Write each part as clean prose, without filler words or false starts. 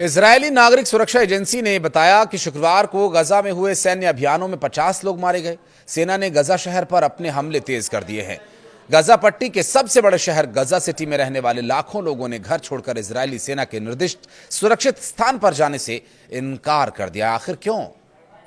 Israeli नागरिक सुरक्षा agency ने बताया कि शुक्रवार को गजा में हुए सैन्य अभियानों में 50 लोग मारे गए। सेना ने गजा शहर पर अपने हमले तेज कर दिए हैं। गजा पट्टी के सबसे बड़े शहर गजा सिटी में रहने वाले लाखों लोगों ने घर छोड़कर इजरायली सेना के निर्दिष्ट सुरक्षित स्थान पर जाने से इनकार कर दिया। आखिर क्यों?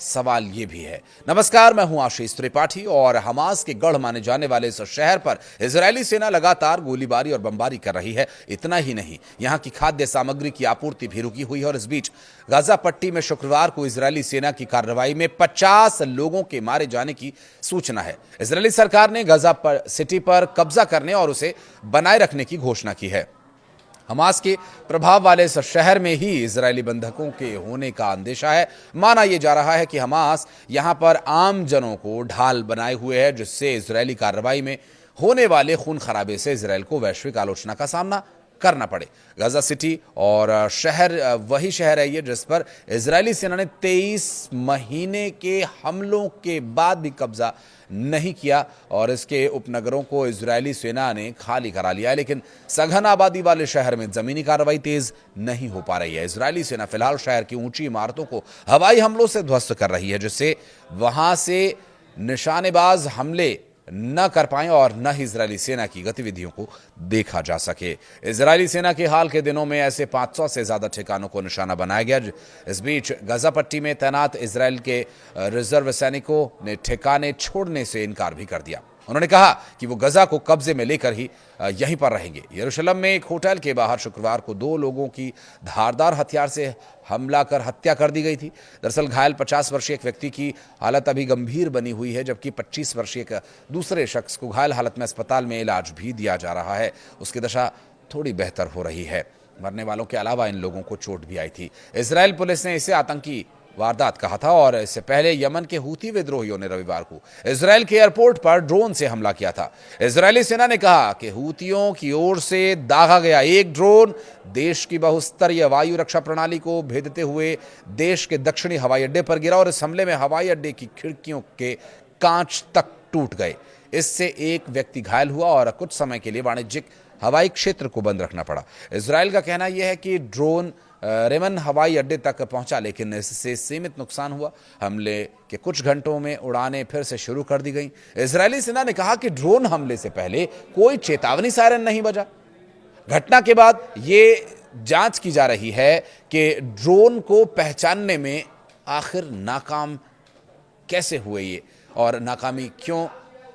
सवाल यह भी है। नमस्कार, मैं हूं आशीष त्रिपाठी और हमास के गढ़ माने जाने वाले इस शहर पर इजरायली सेना लगातार गोलीबारी और बमबारी कर रही है। इतना ही नहीं, यहां की खाद्य सामग्री की आपूर्ति भी रुकी हुई है। और इस बीच गाजा पट्टी में शुक्रवार को इजरायली सेना की कार्रवाई में 50 लोगों के मारे जाने की सूचना है। इजरायली सरकार ने गाजा सिटी पर कब्जा करने और उसे बनाए रखने की घोषणा की है। हमास के प्रभाव वाले इस शहर में ही इजरायली बंधकों के होने का अंदेशा है। माना यह जा रहा है कि हमास यहां पर आम जनों को ढाल बनाए हुए है, जिससे इजरायली कार्रवाई में होने वाले खून खराबे से इजरायल को वैश्विक आलोचना का सामना करना पड़े। गाजा सिटी और शहर वही शहर है ये जिस पर इजरायली सेना ने 23 महीने के हमलों के बाद भी कब्जा नहीं किया और इसके उपनगरों को इजरायली सेना ने खाली करा लिया है। लेकिन सघन आबादी वाले शहर में जमीनी कार्रवाई तेज नहीं हो पा रही है। इजरायली सेना फिलहाल शहर की ऊंची इमारतों को हवाई हमलों से ध्वस्त कर रही है, जिससे वहां से निशानेबाज हमले न कर पाएं और न ही इजरायली सेना की गतिविधियों को देखा जा सके। इजरायली सेना के हाल के दिनों में ऐसे 500 से ज्यादा ठिकानों को निशाना बनाया गया। इस बीच गाजा पट्टी में तैनात इजरायल के रिजर्व सैनिकों ने ठिकाने छोड़ने से इनकार भी कर दिया। उन्होंने कहा कि वो गजा को कब्जे में लेकर ही यहीं पर रहेंगे। यरूशलेम में एक होटल के बाहर शुक्रवार को 2 लोगों की धारदार हथियार से हमला कर हत्या कर दी गई थी। दरअसल घायल 50 वर्षीय एक व्यक्ति की हालत अभी गंभीर बनी हुई है, जबकि 25 वर्षीय एक दूसरे शख्स को घायल हालत में अस्पताल में इलाज भी दिया जा रहा है। उसकी दशा थोड़ी बेहतर हो रही है। मरने वालों के अलावा इन लोगों को चोट भी आई थी। इजरायल पुलिस ने इसे आतंकी वारदात कहा था और इससे पहले यमन के हूती विद्रोहियों ने रविवार को इजरायल के एयरपोर्ट पर ड्रोन से हमला किया था। इजरायली सेना ने कहा कि हूतियों की ओर से दागा गया एक ड्रोन देश की बहुस्तरीय वायु रक्षा प्रणाली को भेदते हुए देश के दक्षिणी हवाई अड्डे पर गिरा और इस हमले में हवाई अड्डे की खिड़कियों के कांच तक टूट गए। इससे एक व्यक्ति घायल हुआ और कुछ समय के लिए वाणिज्यिक हवाई क्षेत्र को बंद रखना पड़ा। इजरायल का कहना यह है कि ड्रोन रेमन हवाई अड्डे तक पहुंचा, लेकिन इससे सीमित नुकसान हुआ। हमले के कुछ घंटों में उड़ानें फिर से शुरू कर दी गईं। इजरायली सेना ने कहा कि ड्रोन हमले से पहले कोई चेतावनी सायरन नहीं बजा। घटना के बाद ये जांच की जा रही है कि ड्रोन को पहचानने में आखिर नाकाम कैसे हुए ये, और नाकामी क्यों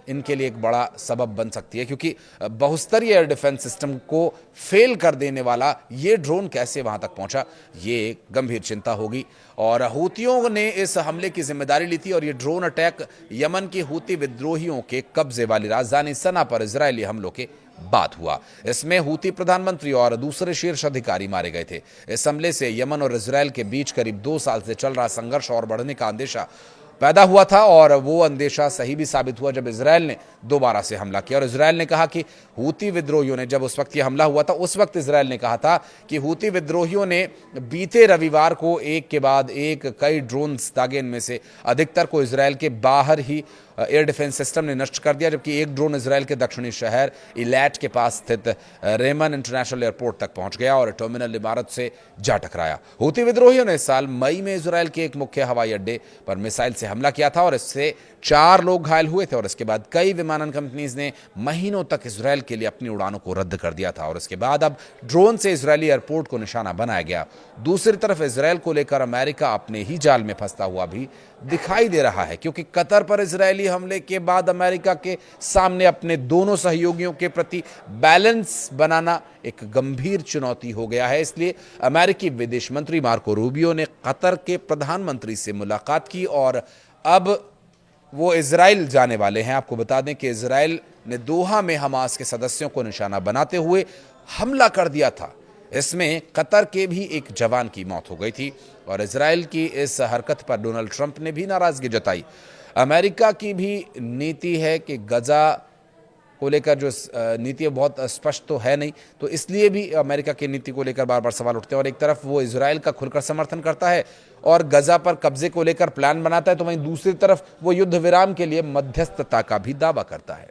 इनके लिए एक बड़ा सबब बन सकती है, क्योंकि बहुस्तरीय एयर डिफेंस सिस्टम को फेल कर देने वाला ये ड्रोन कैसे वहां तक पहुंचा, ये गंभीर चिंता होगी। और हूतियों ने इस हमले की जिम्मेदारी ली थी और ये ड्रोन अटैक यमन के हूती विद्रोहियों के कब्जे वाली राजधानी सना पर इजरायली हमलों के बाद हुआ। इसमें हूती प्रधानमंत्री और दूसरे शीर्ष अधिकारी मारे गए थे। इस हमले से यमन और इजरायल के बीच करीब 2 साल से चल रहा संघर्ष और बढ़ने का अंदेशा पैदा हुआ था और वो अंदेशा सही भी साबित हुआ जब इजरायल ने दोबारा से हमला किया। और इजरायल ने कहा कि हूती विद्रोहियों ने, जब उस वक्त ये हमला हुआ था उस वक्त इजरायल ने कहा था कि हूती विद्रोहियों ने बीते रविवार को एक के बाद एक कई ड्रोन्स दागे, इनमें से अधिकतर को इजरायल के बाहर ही एयर डिफेंस सिस्टम ने नष्ट कर दिया, जबकि एक ड्रोन इजरायल के दक्षिणी शहर इलैट के पास स्थित रेमन इंटरनेशनल एयरपोर्ट तक पहुंच गया और टर्मिनल इमारत से जा टकराया। हूती विद्रोहियों ने इस साल मई में इजरायल के एक मुख्य हवाई अड्डे पर मिसाइल से हमला किया था और इससे 4 लोग घायल हुए थे और इसके बाद कई विमानन कंपनीज ने महीनों तक इजरायल के लिए अपनी उड़ानों को रद्द कर दिया था और इसके बाद अब ड्रोन से इजरायली एयरपोर्ट को निशाना बनाया गया। दूसरी तरफ इजरायल को लेकर अमेरिका अपने ही जाल में फंसता हुआ भी दिखाई दे रहा है, क्योंकि कतर पर इजरायली हमले के बाद अमेरिका के सामने अपने दोनों सहयोगियों के प्रति बैलेंस बनाना एक गंभीर चुनौती हो गया है। इसलिए अमेरिकी विदेश मंत्री मार्को रूबियो ने कतर के प्रधानमंत्री से मुलाकात की और अब वो इजरायल जाने वाले हैं। आपको बता दें कि इजरायल ने दोहा में हमास के सदस्यों को निशाना बनाते हुए हमला कर दिया था। इसमें कतर के भी एक जवान की मौत हो गई थी और इजरायल की इस हरकत पर डोनाल्ड ट्रंप ने भी नाराजगी जताई। अमेरिका की भी नीति है कि गजा को लेकर जो नीति है बहुत स्पष्ट तो है नहीं, तो इसलिए भी अमेरिका की नीति को लेकर बार बार सवाल उठते हैं। और एक तरफ वो इजरायल का खुलकर समर्थन करता है और गजा पर कब्जे को लेकर प्लान बनाता है, तो वहीं दूसरी तरफ वो युद्ध विराम के लिए मध्यस्थता का भी दावा करता है।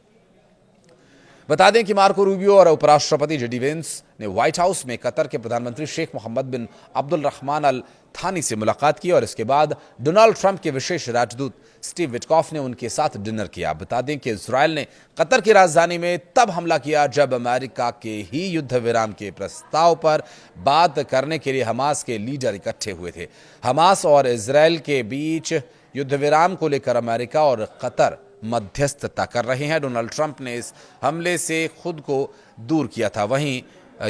बता दें कि मार्को रूबियो और उपराष्ट्रपति जेडी वेंस ने व्हाइट हाउस में कतर के प्रधानमंत्री शेख मोहम्मद बिन अब्दुल रहमान अल थानी से मुलाकात की और इसके बाद डोनाल्ड ट्रंप के विशेष राजदूत स्टीव विटकॉफ ने उनके साथ डिनर किया। बता दें कि इजरायल ने कतर की राजधानी में तब हमला किया जब अमेरिका के ही युद्ध विराम के प्रस्ताव पर बात करने के लिए हमास के लीडर इकट्ठे हुए थे। हमास और इजरायल के बीच युद्ध विराम को लेकर अमेरिका और कतर मध्यस्थता कर रहे हैं। डोनाल्ड ट्रंप ने इस हमले से खुद को दूर किया था। वहीं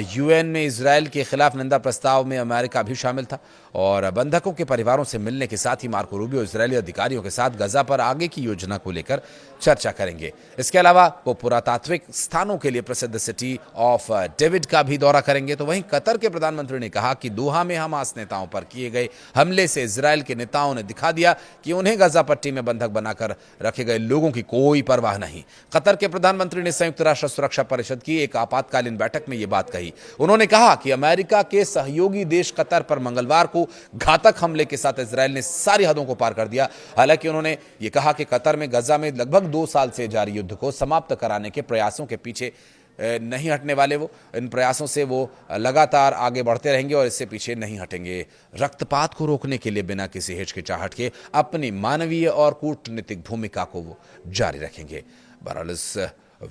यूएन में इजरायल के खिलाफ निंदा प्रस्ताव में अमेरिका भी शामिल था और बंधकों के परिवारों से मिलने के साथ ही मार्को रूबियो इजरायली अधिकारियों के साथ गजा पर आगे की योजना को लेकर चर्चा करेंगे। इसके अलावा वो पुरातात्विक स्थानों के लिए प्रसिद्ध सिटी ऑफ डेविड का भी दौरा करेंगे। तो वहीं कतर के प्रधानमंत्री ने कहा कि दोहा में हमास नेताओं पर किए गए हमले से इजरायल के नेताओं ने दिखा दिया कि उन्हें गजा पट्टी में बंधक बनाकर रखे गए लोगों की कोई परवाह नहीं। कतर के प्रधानमंत्री ने संयुक्त राष्ट्र सुरक्षा परिषद की एक आपातकालीन बैठक में ये बात कही। उन्होंने कहा कि अमेरिका के सहयोगी देश कतर पर मंगलवार को घातक हमले के साथ इजरायल ने सारी हदों को पार कर दिया। हालांकि उन्होंने ये कहा कि कतर में गजा में लगभग 2 साल से जारी युद्ध को समाप्त कराने के प्रयासों के पीछे नहीं हटने वाले। वो इन प्रयासों से वो लगातार आगे बढ़ते रहेंगे और इससे पीछे नहीं हटेंगे। रक्तपात को रोकने के लिए बिना किसी हिचकिचाहट के अपनी मानवीय और कूटनीतिक भूमिका को वो जारी रखेंगे। बहरहाल इस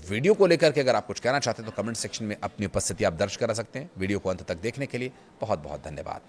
वीडियो को लेकर के अगर आप कुछ कहना चाहते हैं तो कमेंट सेक्शन में अपनी उपस्थिति आप दर्ज करा सकते हैं। वीडियो को अंत तक देखने के लिए बहुत बहुत धन्यवाद।